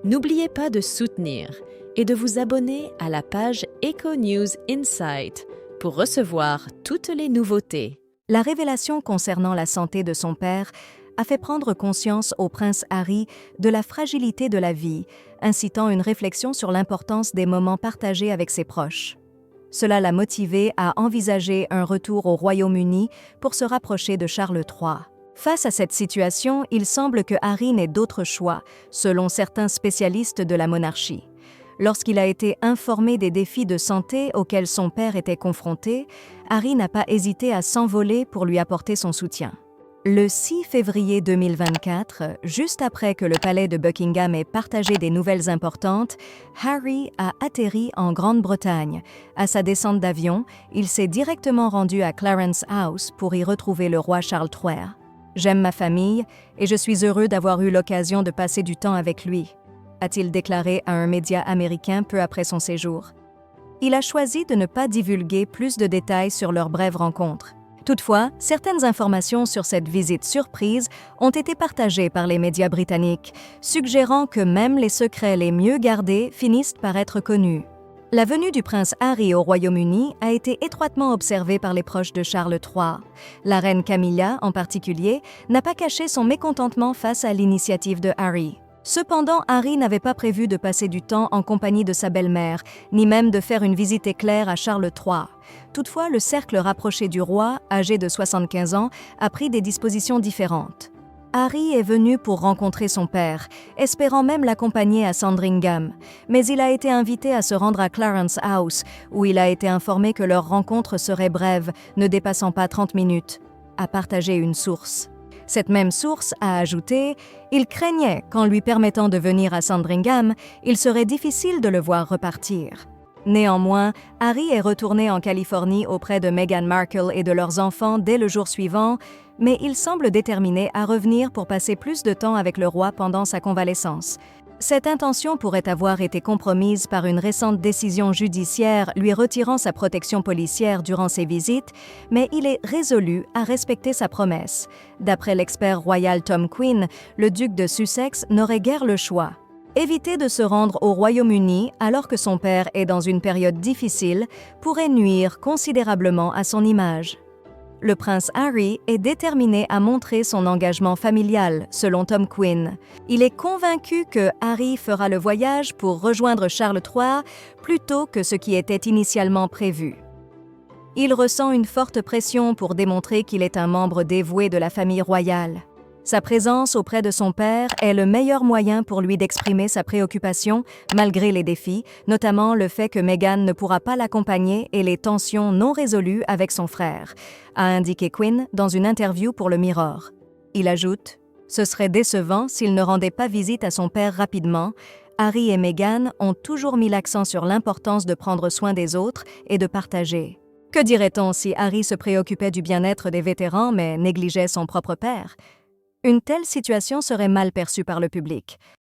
N'oubliez pas de soutenir et de vous abonner à la page Echo News Insight pour recevoir toutes les nouveautés. La révélation concernant la santé de son père a fait prendre conscience au prince Harry de la fragilité de la vie, incitant une réflexion sur l'importance des moments partagés avec ses proches. Cela l'a motivé à envisager un retour au Royaume-Uni pour se rapprocher de Charles III. Face à cette situation, il semble que Harry n'ait d'autre choix, selon certains spécialistes de la monarchie. Lorsqu'il a été informé des défis de santé auxquels son père était confronté, Harry n'a pas hésité à s'envoler pour lui apporter son soutien. Le 6 février 2024, juste après que le palais de Buckingham ait partagé des nouvelles importantes, Harry a atterri en Grande-Bretagne. À sa descente d'avion, il s'est directement rendu à Clarence House pour y retrouver le roi Charles III. « J'aime ma famille et je suis heureux d'avoir eu l'occasion de passer du temps avec lui », a-t-il déclaré à un média américain peu après son séjour. Il a choisi de ne pas divulguer plus de détails sur leur brève rencontre. Toutefois, certaines informations sur cette visite surprise ont été partagées par les médias britanniques, suggérant que même les secrets les mieux gardés finissent par être connus. La venue du prince Harry au Royaume-Uni a été étroitement observée par les proches de Charles III. La reine Camilla, en particulier, n'a pas caché son mécontentement face à l'initiative de Harry. Cependant, Harry n'avait pas prévu de passer du temps en compagnie de sa belle-mère, ni même de faire une visite éclair à Charles III. Toutefois, le cercle rapproché du roi, âgé de 75 ans, a pris des dispositions différentes. Harry est venu pour rencontrer son père, espérant même l'accompagner à Sandringham, mais il a été invité à se rendre à Clarence House, où il a été informé que leur rencontre serait brève, ne dépassant pas 30 minutes, a partagé une source. Cette même source a ajouté « Il craignait qu'en lui permettant de venir à Sandringham, il serait difficile de le voir repartir ». Néanmoins, Harry est retourné en Californie auprès de Meghan Markle et de leurs enfants dès le jour suivant, mais il semble déterminé à revenir pour passer plus de temps avec le roi pendant sa convalescence. Cette intention pourrait avoir été compromise par une récente décision judiciaire lui retirant sa protection policière durant ses visites, mais il est résolu à respecter sa promesse. D'après l'expert royal Tom Quinn, le duc de Sussex n'aurait guère le choix. Éviter de se rendre au Royaume-Uni alors que son père est dans une période difficile pourrait nuire considérablement à son image. Le prince Harry est déterminé à montrer son engagement familial, selon Tom Quinn. Il est convaincu que Harry fera le voyage pour rejoindre Charles III plutôt que ce qui était initialement prévu. Il ressent une forte pression pour démontrer qu'il est un membre dévoué de la famille royale. Sa présence auprès de son père est le meilleur moyen pour lui d'exprimer sa préoccupation malgré les défis, notamment le fait que Meghan ne pourra pas l'accompagner et les tensions non résolues avec son frère, a indiqué Quinn dans une interview pour le Mirror. Il ajoute « Ce serait décevant s'il ne rendait pas visite à son père rapidement. Harry et Meghan ont toujours mis l'accent sur l'importance de prendre soin des autres et de partager. Que dirait-on si Harry se préoccupait du bien-être des vétérans mais négligeait son propre père ? Une telle situation serait mal perçue par le public.